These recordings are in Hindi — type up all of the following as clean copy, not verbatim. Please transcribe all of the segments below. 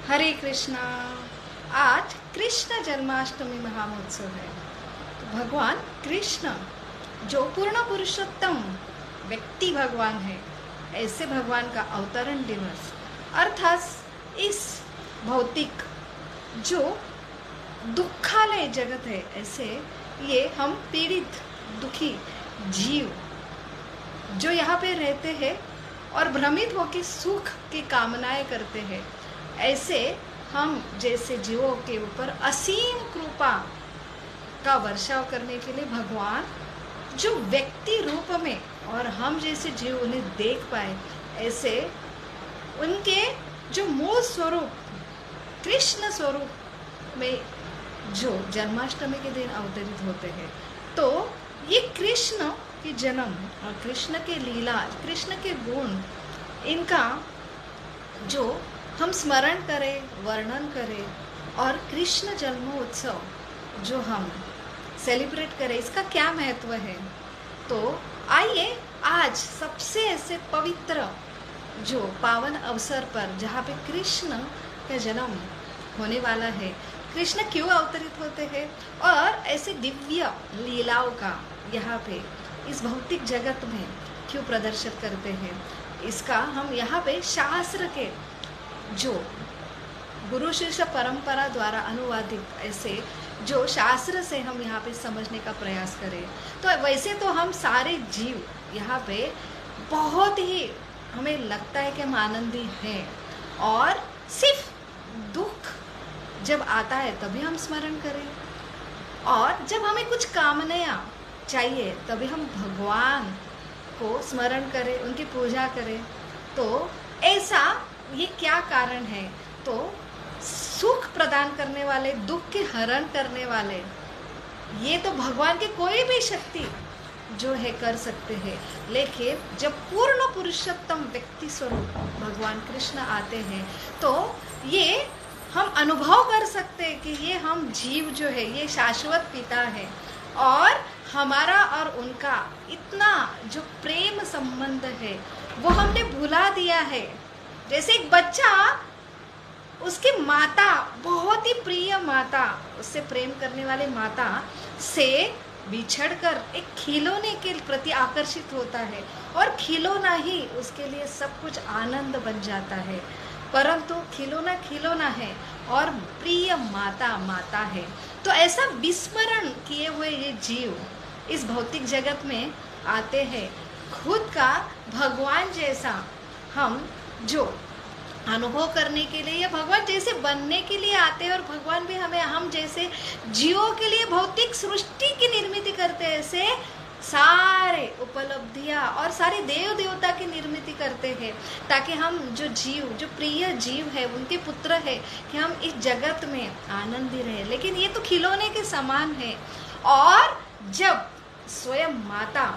हरे कृष्णा। आज कृष्ण जन्माष्टमी महामहोत्सव है। तो भगवान कृष्ण जो पूर्ण पुरुषोत्तम व्यक्ति भगवान है, ऐसे भगवान का अवतरण दिवस अर्थात इस भौतिक जो दुखालय जगत है, ऐसे ये हम पीड़ित दुखी जीव जो यहाँ पे रहते हैं और भ्रमित होकर सुख की कामनाएं करते हैं, ऐसे हम जैसे जीवों के ऊपर असीम कृपा का वर्षाव करने के लिए भगवान जो व्यक्ति रूप में और हम जैसे जीव उन्हें देख पाए, ऐसे उनके जो मूल स्वरूप कृष्ण स्वरूप में जो जन्माष्टमी के दिन अवतरित होते हैं। तो ये कृष्ण की जन्म और कृष्ण के लीला, कृष्ण के गुण, इनका जो हम स्मरण करें, वर्णन करें और कृष्ण जन्मोत्सव जो हम सेलिब्रेट करें, इसका क्या महत्व है। तो आइए आज सबसे ऐसे पवित्र जो पावन अवसर पर जहाँ पे कृष्ण का जन्म होने वाला है, कृष्ण क्यों अवतरित होते हैं और ऐसे दिव्य लीलाओं का यहाँ पे इस भौतिक जगत में क्यों प्रदर्शित करते हैं, इसका हम यहाँ पे शास्त्र के जो गुरु शिष्य परंपरा द्वारा अनुवादित ऐसे जो शास्त्र से हम यहाँ पे समझने का प्रयास करें। तो वैसे तो हम सारे जीव यहाँ पे बहुत ही हमें लगता है कि हम आनंदी हैं और सिर्फ दुख जब आता है तभी हम स्मरण करें और जब हमें कुछ कामनाएं चाहिए तभी हम भगवान को स्मरण करें, उनकी पूजा करें। तो ऐसा ये क्या कारण है। तो सुख प्रदान करने वाले, दुख के हरण करने वाले, ये तो भगवान के कोई भी शक्ति जो है कर सकते हैं, लेकिन जब पूर्ण पुरुषोत्तम व्यक्ति स्वरूप भगवान कृष्ण आते हैं तो ये हम अनुभव कर सकते हैं कि ये हम जीव जो है ये शाश्वत पिता है और हमारा और उनका इतना जो प्रेम संबंध है वो हमने भुला दिया है। जैसे एक बच्चा उसकी माता, बहुत ही प्रिय माता, उससे प्रेम करने वाले माता से बिछड़कर एक खिलौने के प्रति आकर्षित होता है और खिलौना ही उसके लिए सब कुछ आनंद बन जाता है, परंतु खिलौना खिलौना है और प्रिय माता माता है। तो ऐसा विस्मरण किए हुए ये जीव इस भौतिक जगत में आते हैं, खुद का भगवान जैसा हम जो अनुभव करने के लिए या भगवान जैसे बनने के लिए आते हैं और भगवान भी हमें हम जैसे जीवों के लिए भौतिक सृष्टि की निर्मित करते हैं, ऐसे सारे उपलब्धियां और सारे देव देवता की निर्मित करते हैं ताकि हम जो जीव, जो प्रिय जीव है, उनके पुत्र है, कि हम इस जगत में आनंदी रहे। लेकिन ये तो खिलौने के समान है और जब स्वयं माता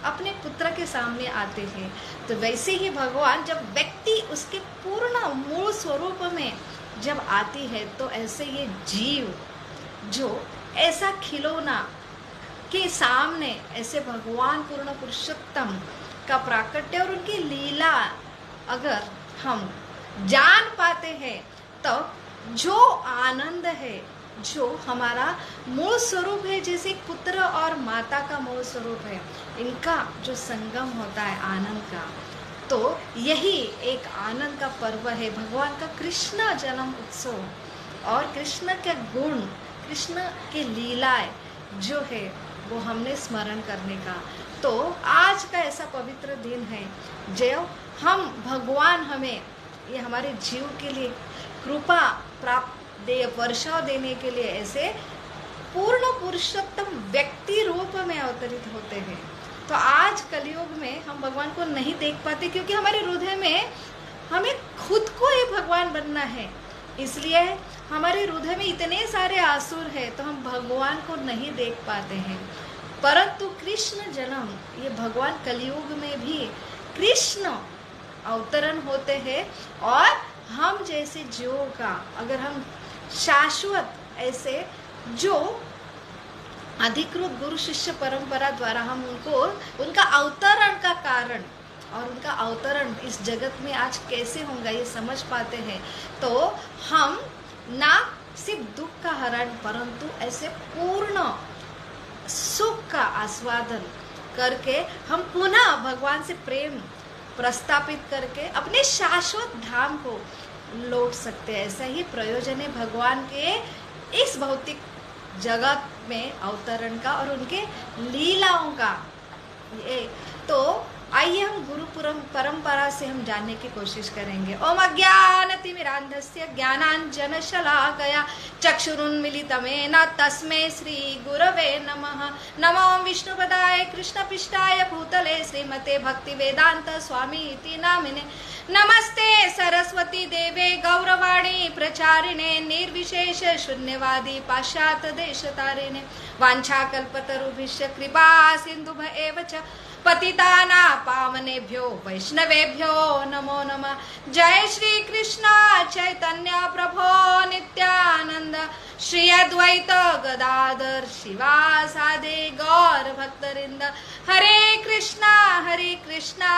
अपने पुत्र के सामने आते हैं तो वैसे ही भगवान जब व्यक्ति उसके पूर्ण मूल स्वरूप में जब आती है तो ऐसे ये जीव जो ऐसा खिलौना के सामने ऐसे भगवान पूर्ण पुरुषोत्तम का प्राकट्य और उनकी लीला अगर हम जान पाते हैं तो जो आनंद है, जो हमारा मूल स्वरूप है, जैसे पुत्र और माता का मूल स्वरूप है, इनका जो संगम होता है आनंद का, तो यही एक आनंद का पर्व है भगवान का कृष्ण जन्म उत्सव। और कृष्ण के गुण, कृष्ण के लीलाएं जो है वो हमने स्मरण करने का। तो आज का ऐसा पवित्र दिन है जो हम भगवान हमें ये हमारे जीव के लिए कृपा प्राप्त वर्षाव देने के लिए ऐसे पूर्ण पुरुषोत्तम व्यक्ति रूप में अवतरित होते हैं। तो आज कलयुग में हम भगवान को नहीं देख पाते क्योंकि हमारे हृदय में हमें खुद को ही भगवान बनना है, इसलिए हमारे हृदय में इतने सारे आसुर हैं तो हम भगवान को नहीं देख पाते हैं। परंतु कृष्ण जन्म, ये भगवान कलयुग में भी कृष्ण अवतरण होते हैं और हम जैसे जीवों का अगर हम शाश्वत ऐसे जो अधिकृत गुरु शिष्य परंपरा द्वारा हम उनको उनका अवतरण का कारण और उनका अवतरण इस जगत में आज कैसे होगा ये समझ पाते हैं, तो हम ना सिर्फ दुख का हरण परंतु ऐसे पूर्ण सुख का आस्वादन करके हम पुनः भगवान से प्रेम प्रस्थापित करके अपने शाश्वत धाम को लौट सकते हैं। ऐसा ही प्रयोजन है भगवान के इस भौतिक जगत में अवतरण का और उनके लीलाओं का। ये तो आइए हम गुरु परंपरा से हम जानने की कोशिश करेंगे। ओम अज्ञानतिमिरान्धस्य ज्ञानाञ्जनशलाकया चक्षुरुन्मीलितमेन तस्मै श्री गुरवे नमः। नमो विष्णुपदाय कृष्णपिष्टाय भूतले श्रीमते भक्तिवेदांत स्वामी इति नामिने। नमस्ते सरस्वती देवे गौरवाणी प्रचारिणे निर्विशेष शून्यवादी पाश्चात्य देशतारिणे। वाञ्छाकल्पतरुभ्यश्च कृपा सिन्धुभ्य एव च पतिताना पावनेभ्यो वैष्णवेभ्यो नमो नमः। जय श्री कृष्ण चैतन्य प्रभो नित्यानंद श्री अद्वैत गदाधर शिवासादि गौर भक्तवृंद। हरे कृष्णा कृष्णा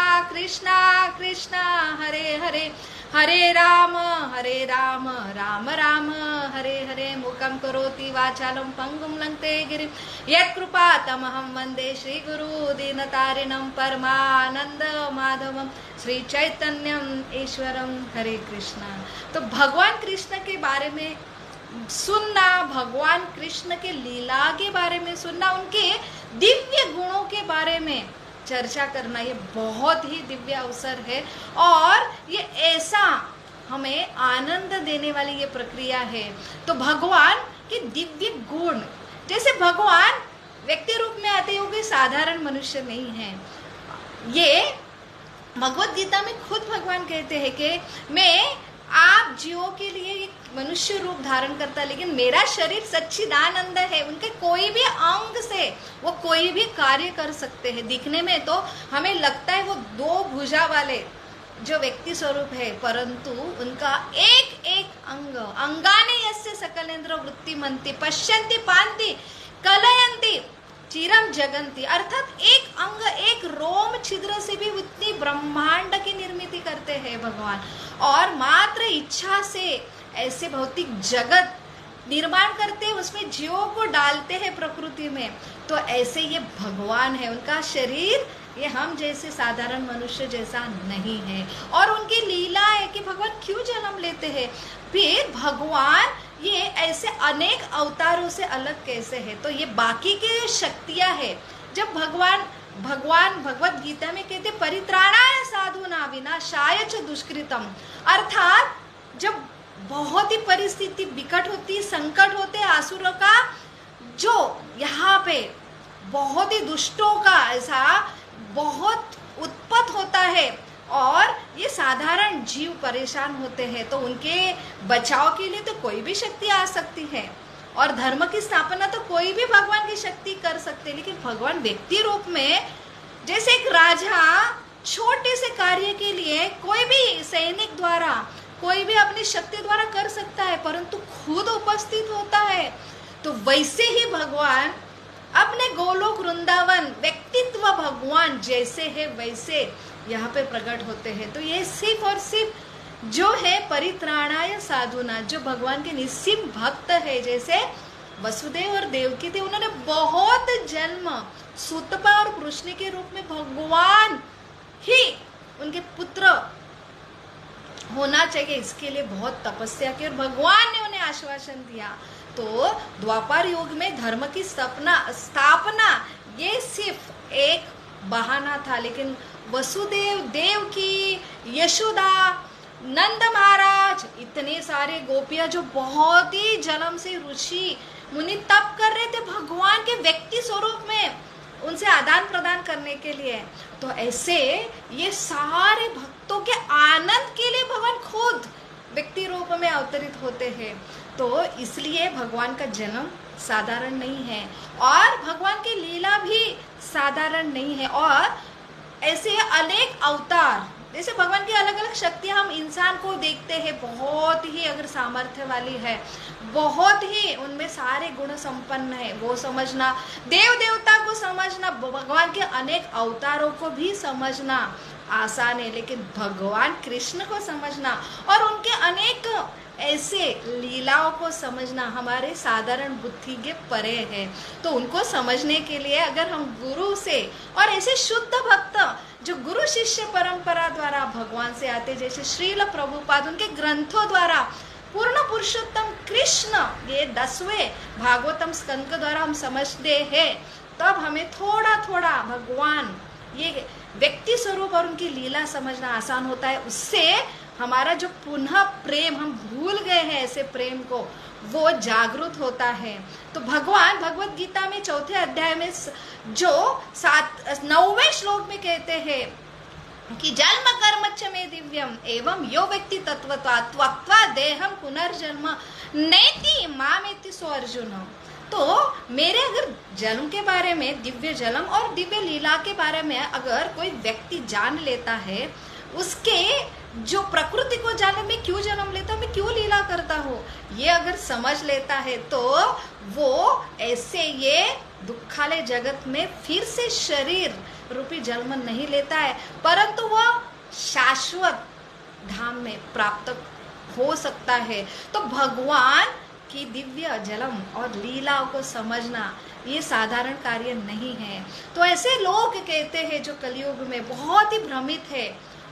कृष्णा हरे हरे, हरे राम राम राम हरे हरे। मुखं करोति वाचालं पंगुं लंघते गिरिं यत्कृपातमहं वन्दे श्रीगुरु दीनतारिणं परमानंद माधवं श्री चैतन्यम ईश्वरम। हरे कृष्णा। तो भगवान कृष्ण के बारे में सुनना, भगवान कृष्ण के लीला के बारे में सुनना, उनके दिव्य गुणों के बारे में चर्चा करना, ये बहुत ही दिव्य अवसर है और ये ऐसा हमें आनंद देने वाली ये प्रक्रिया है। तो भगवान के दिव्य गुण, जैसे भगवान व्यक्ति रूप में आते हैं, वो कोई साधारण मनुष्य नहीं है। ये भगवत गीता में खुद भगवान कहते हैं कि मैं आप जीवों के लिए एक मनुष्य रूप धारण करता, लेकिन मेरा शरीर सच्चिदानंद है। उनके कोई भी अंग से वो कोई भी कार्य कर सकते हैं। दिखने में तो हमें लगता है वो दो भुजा वाले जो व्यक्ति स्वरूप है, परंतु उनका एक एक अंग, अंगाने यस्य सकलेन्द्र वृत्ति मंती पश्यन्ति पांति कलयन्ति चिरम जगंती, अर्थात एक अंग एक रोम छिद्र से भी उतनी ब्रह्मांड की निर्मित करते हैं भगवान, और मात्र इच्छा से ऐसे भौतिक जगत निर्माण करते हैं, उसमें जीवों को डालते हैं प्रकृति में। तो ऐसे ये भगवान है, उनका शरीर ये हम जैसे साधारण मनुष्य जैसा नहीं है। और उनकी लीला है कि भगवान क्यों जन्म लेते हैं, फिर भगवान ये ऐसे अनेक अवतारों से अलग कैसे है। तो ये बाकी के शक्तियां है। जब भगवान भगवत गीता में कहते परित्राणाय साधूना विनाशाय च दुष्कृतम, अर्थात जब बहुत ही परिस्थिति विकट होती, संकट होते आसुरों का, जो यहाँ पे बहुत ही दुष्टों का ऐसा बहुत उत्पत्त होता है और ये साधारण जीव परेशान होते हैं, तो उनके बचाव के लिए तो कोई भी शक्ति आ सकती है और धर्म की स्थापना तो कोई भी भगवान की शक्ति कर सकते हैं। लेकिन भगवान व्यक्ति रूप में, जैसे एक राजा छोटे से कार्य के लिए कोई भी सैनिक द्वारा, कोई भी अपनी शक्ति द्वारा कर सकता है, परंतु खुद उपस्थित होता है, तो वैसे ही भगवान अपने गोलोक वृंदावन व्यक्तित्व भगवान जैसे है वैसे यहाँ पे प्रकट होते हैं। तो ये सिर्फ और सिर्फ जो है परित्राणाय साधुना, जो भगवान के निस्सीम भक्त है, जैसे वसुदेव और देवकी थे, उन्होंने बहुत जन्म सुतपा और कृष्ण के रूप में भगवान ही उनके पुत्र होना चाहिए, इसके लिए बहुत तपस्या की और भगवान ने उन्हें आश्वासन दिया। तो द्वापर युग में धर्म की स्थापना ये सिर्फ एक बहाना था, लेकिन वसुदेव, देवकी, यशोदा, नंद महाराज, इतने सारे गोपियां जो बहुत ही जन्म से ऋषि मुनि तप कर रहे थे भगवान के व्यक्ति स्वरूप में, उनसे आदान प्रदान करने के लिए। तो ऐसे ये सारे भक्तों के आनंद के लिए भगवान खुद व्यक्ति रूप में अवतरित होते हैं। तो इसलिए भगवान का जन्म साधारण नहीं है और भगवान की लीला भी साधारण नहीं है। और ऐसे अनेक अवतार, जैसे भगवान की अलग अलग शक्तियां हम इंसान को देखते हैं, बहुत ही अगर सामर्थ्य वाली है, बहुत ही उनमें सारे गुण संपन्न है, वो समझना, देव देवता को समझना, भगवान के अनेक अवतारों को भी समझना, आसान है, लेकिन भगवान कृष्ण को समझना और उनके अनेक ऐसे लीलाओं को समझना हमारे साधारण बुद्धि के परे है। तो उनको समझने के लिए अगर हम गुरु से और ऐसे शुद्ध भक्त जो गुरु शिष्य परंपरा द्वारा भगवान से आते, जैसे श्रील प्रभुपाद उनके ग्रंथों द्वारा पूर्ण पुरुषोत्तम कृष्ण ये 10वें भागवतम स्कंद द्वारा हम समझते हैं, तब हमें थोड़ा थोड़ा भगवान ये व्यक्ति स्वरूप और उनकी लीला समझना आसान होता है। उससे हमारा जो पुनः प्रेम हम भूल गए हैं ऐसे प्रेम को, वो जागृत होता है। तो भगवान भगवत गीता में 4थे अध्याय में जो 9वें श्लोक में कहते हैं कि जन्म कर्म च मे दिव्यम एवं यो व्यक्ति तत्वता त्वक्त्वा देहम पुनर्जन्म नैति मामेति सो अर्जुन। तो मेरे अगर जन्म के बारे में, दिव्य जन्म और दिव्य लीला के बारे में अगर कोई व्यक्ति जान लेता है, उसके जो प्रकृति को जाने में क्यों जन्म लेता हूँ, मैं क्यों लीला करता हूँ, ये अगर समझ लेता है तो वो ऐसे ये दुखालय जगत में फिर से शरीर रूपी जन्म नहीं लेता है, परंतु वह शाश्वत धाम में प्राप्त हो सकता है। तो भगवान की दिव्य जन्म और लीलाओं को समझना ये साधारण कार्य नहीं है। तो ऐसे लोग कहते हैं जो कलयुग में बहुत ही भ्रमित है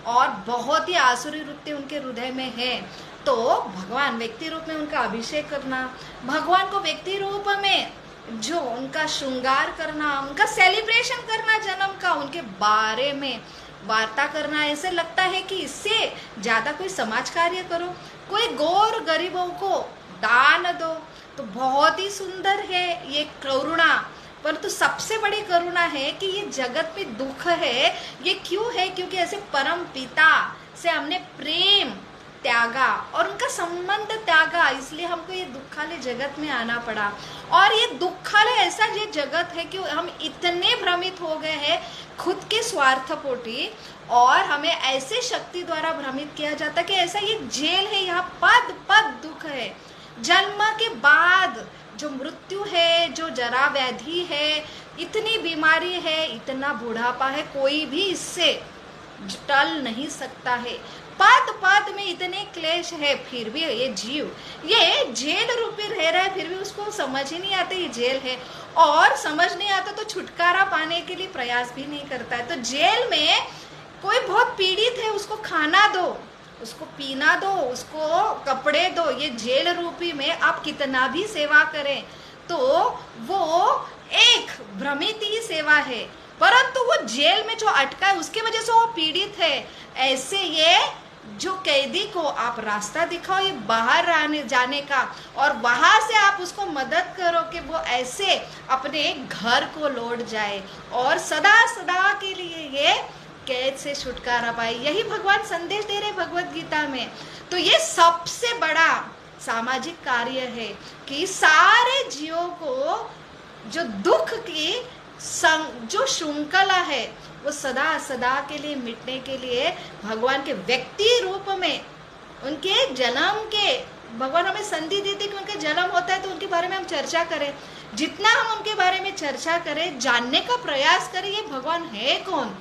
और बहुत ही आसुरी वृत्ति उनके हृदय में है, तो भगवान व्यक्ति रूप में उनका अभिषेक करना, भगवान को व्यक्ति रूप में जो उनका श्रृंगार करना, उनका सेलिब्रेशन करना, जन्म का उनके बारे में वार्ता करना, ऐसे लगता है कि इससे ज्यादा कोई समाज कार्य करो, कोई गौर गरीबों को दान दो, तो बहुत ही सुंदर है ये करुणा। परंतु सबसे बड़ी करुणा है कि ये जगत में दुख है, ये क्यों है? क्योंकि ऐसे परम पिता से हमने प्रेम त्यागा और उनका संबंध त्यागा, इसलिए हमको ये दुखालय जगत में आना पड़ा। और ये दुखालय ऐसा ये जगत है कि हम इतने भ्रमित हो गए हैं खुद के स्वार्थ पोटी, और हमें ऐसे शक्ति द्वारा भ्रमित किया जाता कि ऐसा ये जेल है, यहाँ पद पद दुख है। जन्म के बाद जो मृत्यु है, जो जरा व्याधि है, इतनी बीमारी है, इतना बुढ़ापा है, कोई भी इससे टल नहीं सकता है। पद पद में इतने क्लेश है, फिर भी ये जीव ये जेल रूपी रह रहा है, फिर भी उसको समझ ही नहीं आता ये जेल है, और समझ नहीं आता तो छुटकारा पाने के लिए प्रयास भी नहीं करता है। तो जेल में कोई बहुत पीड़ित है, उसको खाना दो, उसको पीना दो, उसको कपड़े दो, ये जेल रूपी में आप कितना भी सेवा करें तो वो एक भ्रमित ही सेवा है, परंतु वो जेल में जो अटका है उसके वजह से वो पीड़ित है। ऐसे ये जो कैदी को आप रास्ता दिखाओ ये बाहर आने जाने का, और वहां से आप उसको मदद करो कि वो ऐसे अपने घर को लौट जाए और सदा सदा के लिए ये कैद से छुटकारा पाए। यही भगवान संदेश दे रहे भगवत गीता में। तो ये सबसे बड़ा सामाजिक कार्य है कि सारे जीवों को जो दुख की जो श्रृंखला है वो सदा सदा के लिए मिटने के लिए भगवान के व्यक्ति रूप में उनके जन्म के भगवान हमें संधि देते कि उनके जन्म होता है तो उनके बारे में हम चर्चा करें। जितना हम उनके बारे में चर्चा करें, जानने का प्रयास करें ये भगवान है कौन,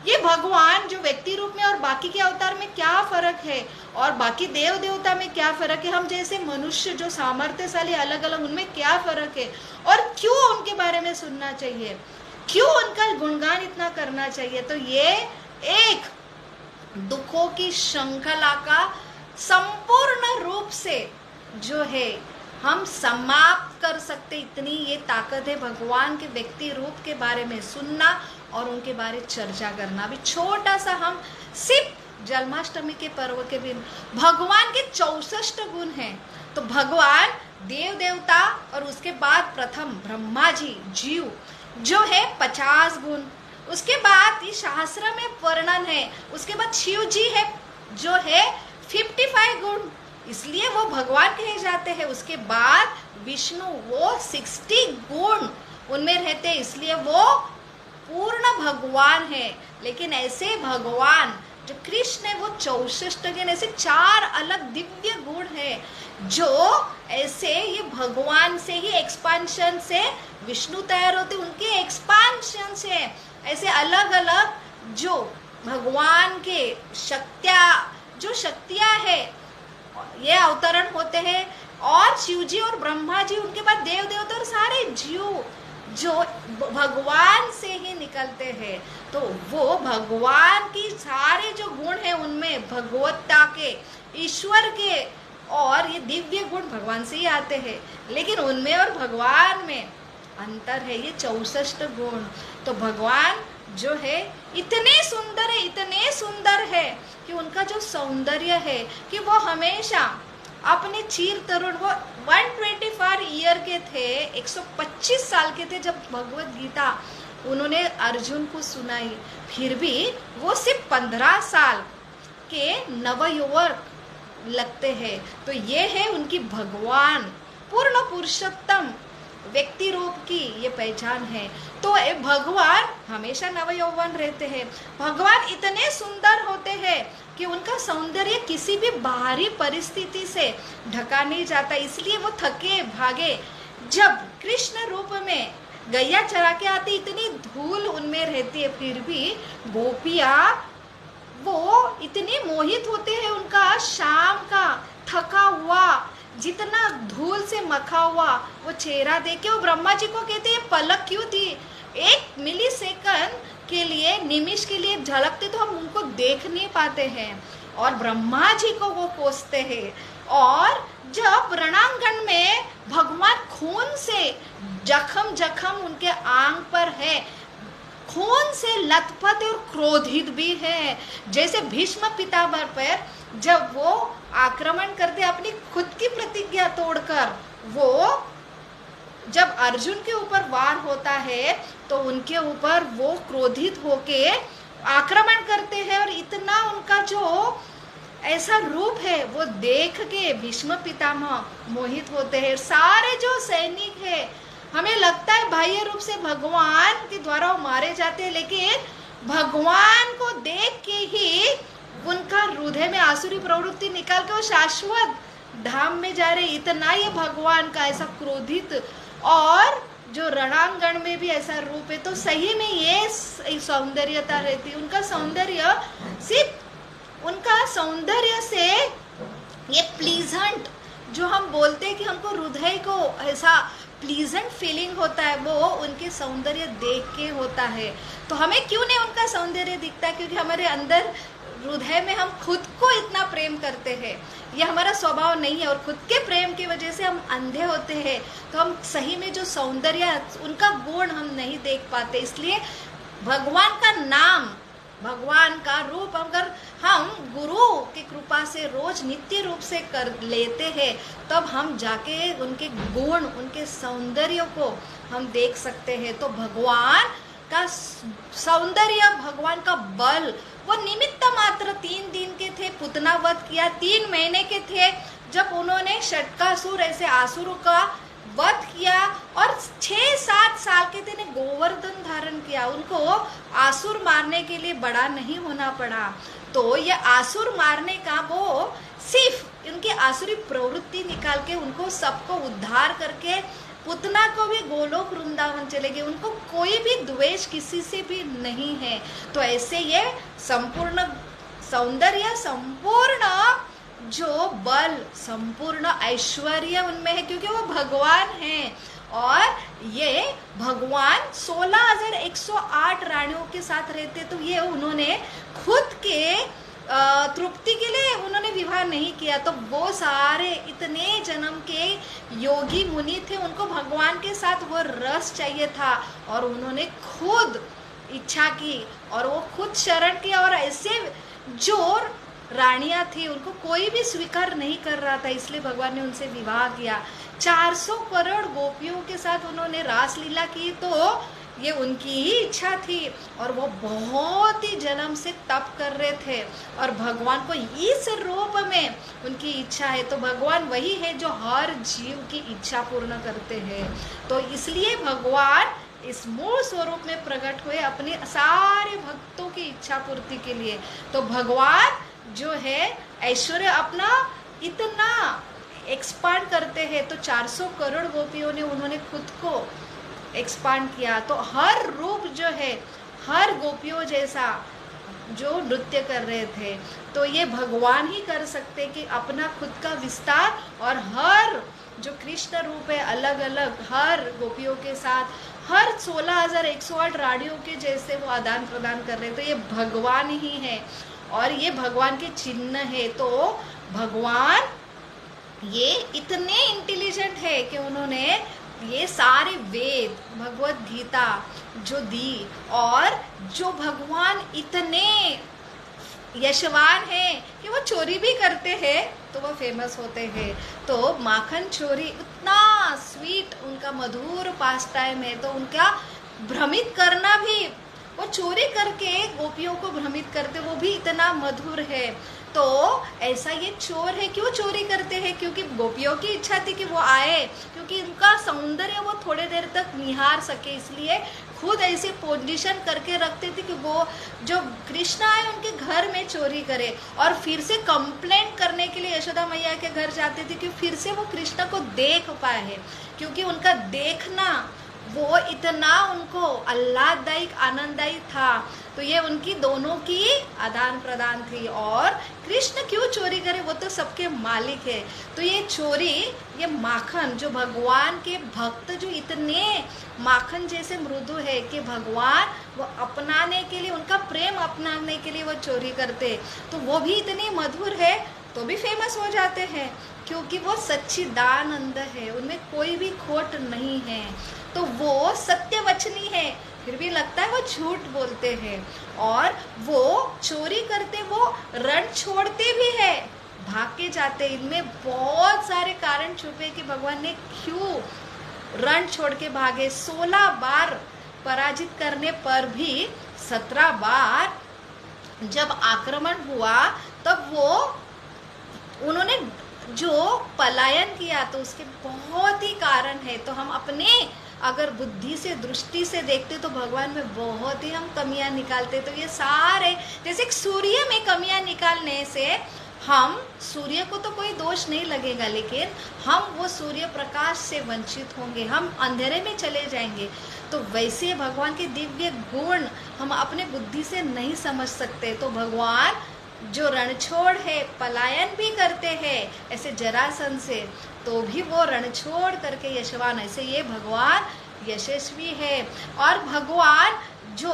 ये भगवान जो व्यक्ति रूप में और बाकी के अवतार में क्या फर्क है, और बाकी देव देवता में क्या फर्क है, हम जैसे मनुष्य जो सामर्थ्यशाली अलग अलग उनमें क्या फर्क है, और क्यों उनके बारे में सुनना चाहिए, क्यों उनका गुणगान इतना करना चाहिए। तो ये एक दुखों की श्रृंखला का संपूर्ण रूप से जो है हम समाप्त कर सकते, इतनी ये ताकत है भगवान के व्यक्ति रूप के बारे में सुनना और उनके बारे चर्चा करना। भी छोटा सा हम सिर्फ जन्माष्टमी के पर्व के दिन भगवान के 64 गुण हैं। तो भगवान देव देवता और उसके बाद प्रथम ब्रह्मा जी जीव जो है 50 गुण, उसके बाद ये शास्त्र में वर्णन है, उसके बाद शिव जी है जो है 55 गुण, इसलिए वो भगवान कहे जाते हैं। उसके बाद विष्णु वो 60 गुण उनमें रहते हैं, इसलिए वो पूर्ण भगवान है। लेकिन ऐसे भगवान जो कृष्ण है वो 64 गुण, ऐसे 4 अलग दिव्य गुण है जो ऐसे ये भगवान से ही एक्सपांशन से विष्णु तैयार होते, उनके एक्सपांशन से ऐसे अलग अलग जो भगवान के जो शक्तियां है ये अवतरण होते हैं, और शिव जी और ब्रह्मा जी, उनके बाद देव देवता और सारे जीव जो भगवान से ही निकलते हैं। तो वो भगवान की सारे जो गुण है उनमें भगवत्ता के, ईश्वर के, और ये दिव्य गुण भगवान से ही आते हैं, लेकिन उनमें और भगवान में अंतर है, ये 64 गुण। तो भगवान जो है इतने सुंदर है कि उनका जो सौंदर्य है कि वो हमेशा अपने चीर तरुण, वो 124 ईयर के थे, 125 साल के थे जब भगवत गीता उन्होंने अर्जुन को सुनाई, फिर भी वो सिर्फ 15 साल के नवयुवक लगते हैं। तो ये है उनकी भगवान पूर्ण पुरुषोत्तम व्यक्ति रूप की ये पहचान है। तो भगवान हमेशा नवयौवन रहते हैं। भगवान इतने सुंदर होते हैं कि उनका सौंदर्य किसी भी बाहरी परिस्थिति से ढका नहीं जाता, इसलिए वो थके भागे जब कृष्ण रूप में गैया चरा के आती, इतनी धूल उनमें रहती है, फिर भी गोपियां वो इतने मोहित होते हैं उनका शाम का थका हुआ, जितना धूल से मखा हुआ वो चेहरा देख के वो ब्रह्मा जी को कहते हैं पलक क्यों थी, 1 मिली सेकंड के लिए, निमिष के लिए झलकते तो हम उनको देख नहीं पाते हैं, और ब्रह्मा जी को वो कोसते हैं। और जब रणांगण में भगवान खून से जख्म उनके आंग पर है, खून से लथपथ और क्रोधित भी है, जैसे भीष्म पितामह पर जब वो आक्रमण करते अपनी खुद की प्रतिज्ञा तोड़कर, वो जब अर्जुन के ऊपर वार होता है तो उनके ऊपर वो क्रोधित होके आक्रमण करते हैं, और इतना उनका जो ऐसा रूप है वो देख के भीष्म पितामह मोहित होते हैं। सारे जो सैनिक है, हमें लगता है बाह्य रूप से भगवान के द्वारा वो मारे जाते हैं, लेकिन भगवान को देख के ही उनका हृदय में आसुरी प्रवृत्ति निकाल के वो शाश्वत धाम में जा रहे। इतना ये भगवान का ऐसा क्रोधित, और जो रणांगण में भी ऐसा रूप है, तो सही में ये सौंदर्यता रहती है। उनका सौंदर्य सिर्फ उनका सौंदर्य से ये प्लीजेंट, जो हम बोलते हैं कि हमको हृदय को ऐसा प्लीजेंट फीलिंग होता है, वो उनके सौंदर्य देख के होता है। तो हमें क्यों नहीं उनका सौंदर्य दिखता है? क्योंकि हमारे अंदर हृदय में हम खुद को इतना प्रेम करते हैं, ये हमारा स्वभाव नहीं है, और खुद के प्रेम की वजह से हम अंधे होते हैं। तो हम सही में जो सौंदर्य, उनका गुण हम नहीं देख पाते। इसलिए भगवान का नाम, भगवान का रूप अगर हम गुरु की कृपा से रोज नित्य रूप से कर लेते हैं, तब हम जाके उनके गुण, उनके सौंदर्य को हम देख सकते हैं। तो भगवान का सौंदर्य, भगवान का बल, वो निमित्त मात्र 3 दिन के थे, पुतना वध किया, 3 महीने के थे जब उन्होंने षटकासुर ऐसे आसुरों का वध किया, और 6-7 साल के थे ने गोवर्धन धारण किया। उनको आसुर मारने के लिए बड़ा नहीं होना पड़ा। तो ये आसुर मारने का वो सिर्फ उनकी आसुरी प्रवृत्ति निकाल के उनको सबको उद्धार करके पुतना को भी गोलोक वृंदावन चले गए। उनको कोई भी द्वेष किसी से भी नहीं है। तो ऐसे ये संपूर्ण सौंदर्य, संपूर्ण जो बल, संपूर्ण ऐश्वर्य उनमें है, क्योंकि वो भगवान हैं। और ये भगवान 16,108 रानियों के साथ रहते, तो ये उन्होंने खुद के तृप्ति के लिए उन्होंने विवाह नहीं किया। तो वो सारे इतने जन्म के योगी मुनि थे, उनको भगवान के साथ वो रस चाहिए था, और उन्होंने खुद इच्छा की और वो खुद शरण किया। और ऐसे जो रानियां थी उनको कोई भी स्वीकार नहीं कर रहा था, इसलिए भगवान ने उनसे विवाह किया। 400 करोड़ गोपियों के साथ उन्होंने रासलीला की, तो ये उनकी ही इच्छा थी, और वो बहुत ही जन्म से तप कर रहे थे, और भगवान को इस रूप में उनकी इच्छा है। तो भगवान वही है जो हर जीव की इच्छा पूर्ण करते हैं। तो इसलिए भगवान इस मूल स्वरूप में प्रकट हुए अपने सारे भक्तों की इच्छा पूर्ति के लिए। तो भगवान जो है ऐश्वर्य अपना इतना एक्सपांड करते हैं, तो 400 करोड़ गोपियों ने उन्होंने खुद को एक्सपांड किया। तो हर रूप जो है, हर गोपियों जैसा जो नृत्य कर रहे थे। तो ये भगवान ही कर सकते कि अपना खुद का विस्तार, और हर जो कृष्ण रूप है अलग अलग हर गोपियों के साथ, हर 16,108 रानियों के जैसे वो आदान प्रदान कर रहे, तो ये भगवान ही है और ये भगवान के चिन्ह है। तो भगवान ये इतने इंटेलिजेंट है कि उन्होंने ये सारे वेद, भगवत गीता जो दी, और जो भगवान इतने यशवान है कि वो चोरी भी करते हैं तो वो फेमस होते हैं। तो माखन चोरी उतना स्वीट, उनका मधुर पास टाइम है, तो उनका भ्रमित करना भी, वो चोरी करके गोपियों को भ्रमित करते, वो भी इतना मधुर है। तो ऐसा ये चोर है, क्यों चोरी करते हैं? क्योंकि गोपियों की इच्छा थी कि वो आए, क्योंकि उनका सौंदर्य वो थोड़े देर तक निहार सके, इसलिए खुद ऐसी पोजीशन करके रखते थे कि वो जो कृष्ण आए उनके घर में चोरी करे, और फिर से कंप्लेंट करने के लिए यशोदा मैया के घर जाते थे कि फिर से वो कृष्ण को देख पाए हैं, क्योंकि उनका देखना वो इतना उनको आह्लाददायक आनंददायी था। तो ये उनकी दोनों की आदान प्रदान थी। और कृष्ण क्यों चोरी करे? वो तो सबके मालिक है। तो ये चोरी, ये माखन, जो भगवान के भक्त जो इतने माखन जैसे मृदु है कि भगवान वो अपनाने के लिए, उनका प्रेम अपनाने के लिए वो चोरी करते, तो वो भी इतनी मधुर है तो भी फेमस हो जाते हैं, क्योंकि वो सच्चिदानंद है, उनमें कोई भी खोट नहीं है। तो वो सत्यवचनी है, फिर भी लगता है वो झूठ बोलते हैं, और वो चोरी करते, वो रण छोड़ते भी है, भाग के जाते। इनमें बहुत सारे कारण छुपे कि भगवान ने क्यों रण छोड़ के भागे। 16 बार पराजित करने पर भी 17 बार जब आक्रमण हुआ तब वो उन्होंने जो पलायन किया, तो उसके बहुत ही कारण है। तो हम अपने अगर बुद्धि से, दृष्टि से देखते तो भगवान में बहुत ही हम कमियां निकालते। तो ये सारे, जैसे सूर्य में कमियां निकालने से हम, सूर्य को तो कोई दोष नहीं लगेगा, लेकिन हम वो सूर्य प्रकाश से वंचित होंगे, हम अंधेरे में चले जाएंगे। तो वैसे भगवान के दिव्य गुण हम अपने बुद्धि से नहीं समझ सकते। तो भगवान जो रणछोड़ है, पलायन भी करते हैं ऐसे जरासंध से, तो भी वो रणछोड़ करके यशवान, ऐसे ये भगवान यशस्वी है। और भगवान जो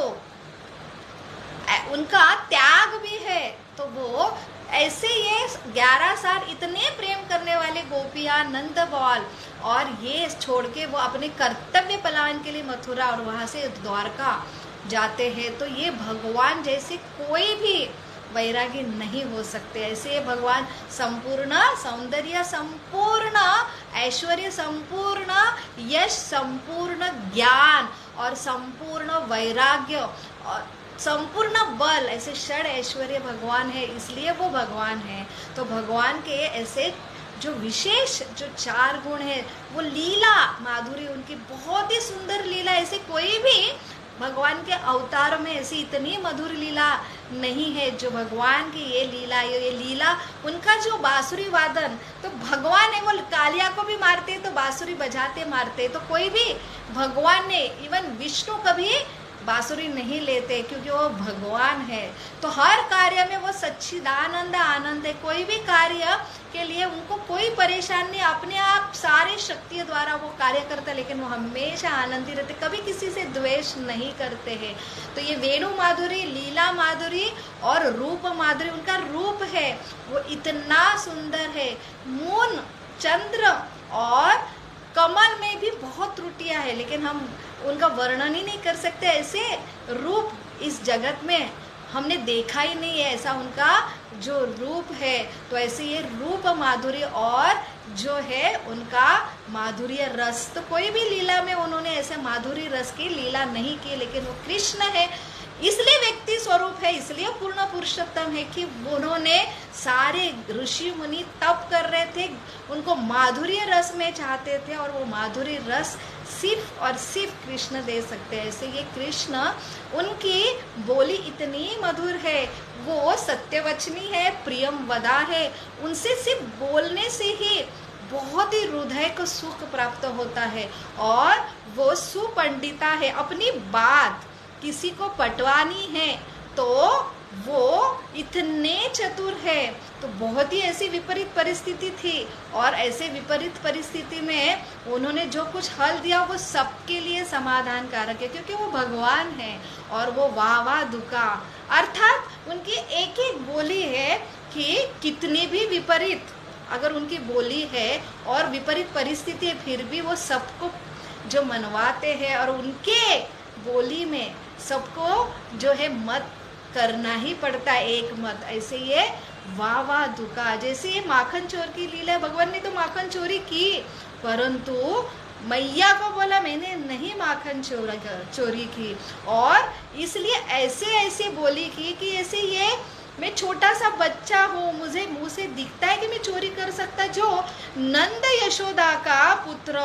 उनका त्याग भी है, तो वो ऐसे ये 11 साल इतने प्रेम करने वाले गोपियां नंद बाल, और ये छोड़ के वो अपने कर्तव्य पलायन के लिए मथुरा और वहां से द्वारका जाते हैं। तो ये भगवान जैसे कोई भी वैरागी नहीं हो सकते। ऐसे भगवान संपूर्ण सौंदर्य, संपूर्ण ऐश्वर्य, संपूर्ण यश, संपूर्ण ज्ञान और संपूर्ण वैराग्य और संपूर्ण बल, ऐसे षड ऐश्वर्य भगवान है, इसलिए वो भगवान है। तो भगवान के ऐसे जो विशेष जो 4 गुण है, वो लीला माधुरी, उनकी बहुत ही सुंदर लीला, ऐसे कोई भी भगवान के अवतार में ऐसी इतनी मधुर लीला नहीं है जो भगवान की ये लीला। उनका जो बांसुरी वादन, तो भगवान है, वो कालिया को भी मारते तो बांसुरी बजाते मारते, तो कोई भी भगवान ने, इवन विष्णु कभी बांसुरी नहीं लेते, क्योंकि वो भगवान है। तो हर कार्य में वो सच्चिदानंद आनंद है, कोई भी कार्य के लिए उनको कोई परेशान नहीं, अपने आप सारे शक्तियों द्वारा वो कार्य करते, लेकिन वो हमेशा आनंदी रहते, कभी किसी से द्वेष नहीं करते हैं। तो ये वेणु माधुरी, लीला माधुरी और रूप माधुरी, उनका रूप है वो इतना सुंदर है। मून, चंद्र और कमल में भी बहुत त्रुटियां है, लेकिन हम उनका वर्णन ही नहीं कर सकते। ऐसे रूप इस जगत में हमने देखा ही नहीं है, ऐसा उनका जो रूप है। तो ऐसे ये रूप माधुर्य और जो है उनका माधुर्य रस, तो कोई भी लीला में उन्होंने ऐसे माधुर्य रस की लीला नहीं की, लेकिन वो कृष्ण है, इसलिए व्यक्ति स्वरूप है, इसलिए पूर्ण पुरुषोत्तम है कि उन्होंने सारे ऋषि मुनि तप कर रहे थे, उनको माधुर्य रस में चाहते थे, और वो माधुर्य रस सिर्फ और सिर्फ कृष्ण दे सकते हैं। ऐसे ये कृष्ण, उनकी बोली इतनी मधुर है, वो सत्यवचनी है, प्रियम वदा है, उनसे सिर्फ बोलने से ही बहुत ही हृदय को सुख प्राप्त होता है, और वो सुपंडिता है। अपनी बात किसी को पटवानी है तो वो इतने चतुर है। तो बहुत ही ऐसी विपरीत परिस्थिति थी, और ऐसे विपरीत परिस्थिति में उन्होंने जो कुछ हल दिया वो सबके लिए समाधान कारक है, क्योंकि वो भगवान है। और वो वाह वाह दुका, अर्थात उनकी एक एक बोली है कि कितनी भी विपरीत अगर उनकी बोली है और विपरीत परिस्थिति है, फिर भी वो सबको जो मनवाते हैं, और उनके बोली में सबको जो है मत करना ही पड़ता है, एक मत। ऐसे ये वाह वाह दुका, जैसे ये माखन चोर की लीला, भगवान ने तो माखन चोरी की, परंतु मैया को बोला मैंने नहीं माखन चोरी की, और इसलिए ऐसे ऐसे बोली कि ऐसे ये मैं छोटा सा बच्चा हूँ, मुझे मुंह से दिखता है कि मैं चोरी कर सकता। जो नंद यशोदा का पुत्र,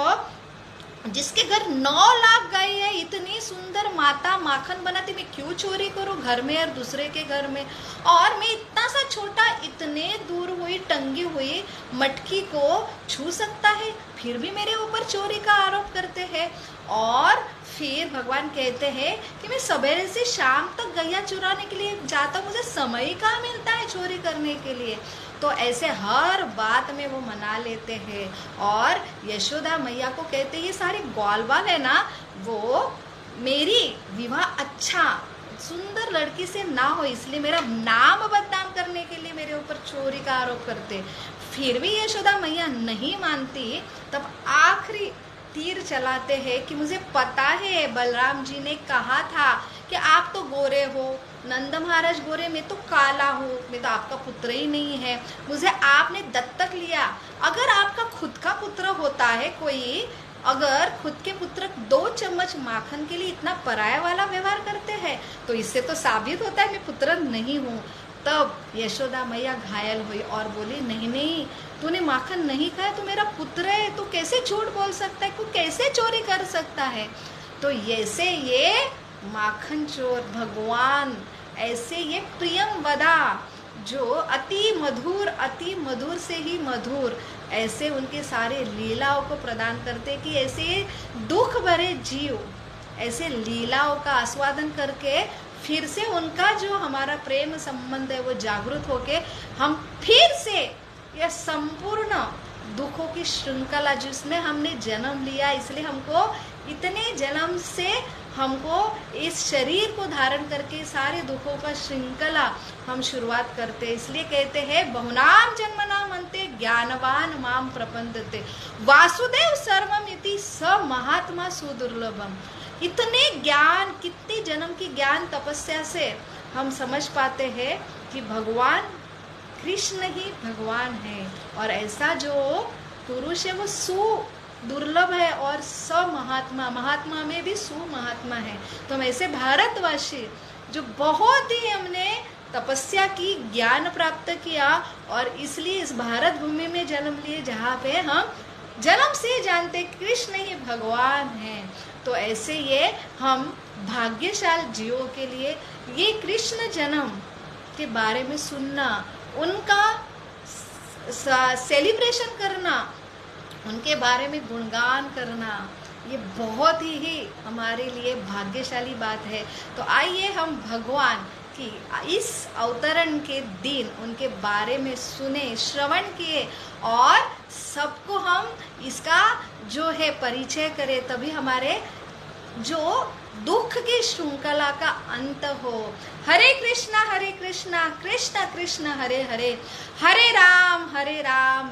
जिसके घर 9 लाख गाय है, इतनी सुंदर माता माखन बनाती, मैं क्यों चोरी करूं घर में और दूसरे के घर में। और मैं इतना सा छोटा, इतने दूर हुई टंगी हुई मटकी को छू सकता है, फिर भी मेरे ऊपर चोरी का आरोप करते हैं। और फिर भगवान कहते हैं कि मैं सवेरे से शाम तक गैया चुराने के लिए जाता, मुझे समय ही कहाँ मिलता है चोरी करने के लिए। तो ऐसे हर बात में वो मना लेते हैं। और यशोदा मैया को कहते ये सारे ग्वाल बाल है ना, वो मेरी विवाह अच्छा सुंदर लड़की से ना हो, इसलिए मेरा नाम बदनाम करने के लिए मेरे ऊपर चोरी का आरोप करते। फिर भी यशोदा मैया नहीं मानती, तब आखिरी तीर चलाते हैं कि मुझे पता है बलराम जी ने कहा था कि आप तो गोरे हो, नंद महाराज गोरे, मैं तो काला हूँ, मैं तो आपका पुत्र ही नहीं है, मुझे आपने दत्तक लिया। अगर आपका खुद का पुत्र होता है कोई, अगर खुद के पुत्र 2 चम्मच माखन के लिए इतना पराया वाला व्यवहार करते हैं, तो इससे तो साबित होता है मैं पुत्र नहीं हूँ। तब यशोदा मैया घायल हुई और बोली नहीं नहीं, तूने माखन नहीं खाया, तू मेरा पुत्र है, तू कैसे झूठ बोल सकता है, तू कैसे चोरी कर सकता है। तो ऐसे ये माखन चोर भगवान, ऐसे ये प्रियम वदा जो अति मधुर से ही मधुर, ऐसे उनके सारे लीलाओं को प्रदान करते कि ऐसे दुख भरे जीव ऐसे लीलाओं का आस्वादन करके फिर से उनका जो हमारा प्रेम संबंध है वो जागृत होके हम फिर से यह संपूर्ण दुखों की श्रृंखला जिसमें हमने जन्म लिया, इसलिए हमको इतने जन्म से हमको इस शरीर को धारण करके सारे दुखों का श्रृंखला हम शुरुआत करते, इसलिए कहते हैं बहुनाम जन्मनाम अन्ते ज्ञानवान माम प्रपंदते वासुदेव सर्वम इति स महात्मा सुदुर्लभम। इतने ज्ञान, कितने जन्म की ज्ञान तपस्या से हम समझ पाते हैं कि भगवान कृष्ण ही भगवान है, और ऐसा जो पुरुष है वो दुर्लभ है और महात्मा, महात्मा में भी महात्मा है। तो हम ऐसे भारतवासी जो बहुत ही हमने तपस्या की, ज्ञान प्राप्त किया, और इसलिए इस भारत भूमि में जन्म लिए जहाँ पे हम जन्म से जानते कृष्ण ही भगवान हैं। तो ऐसे ये हम भाग्यशाली जीवों के लिए ये कृष्ण जन्म के बारे में सुनना, उनका सेलिब्रेशन करना, उनके बारे में गुणगान करना, ये बहुत ही हमारे लिए भाग्यशाली बात है। तो आइए हम भगवान की इस अवतरण के दिन उनके बारे में सुने, श्रवण किए, और सबको हम इसका जो है परिचय करें, तभी हमारे जो दुख की श्रृंखला का अंत हो। हरे कृष्णा कृष्ण कृष्ण हरे हरे, हरे राम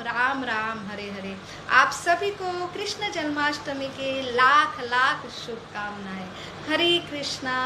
राम राम हरे हरे। आप सभी को कृष्ण जन्माष्टमी के लाख लाख शुभकामनाएं। हरे कृष्णा।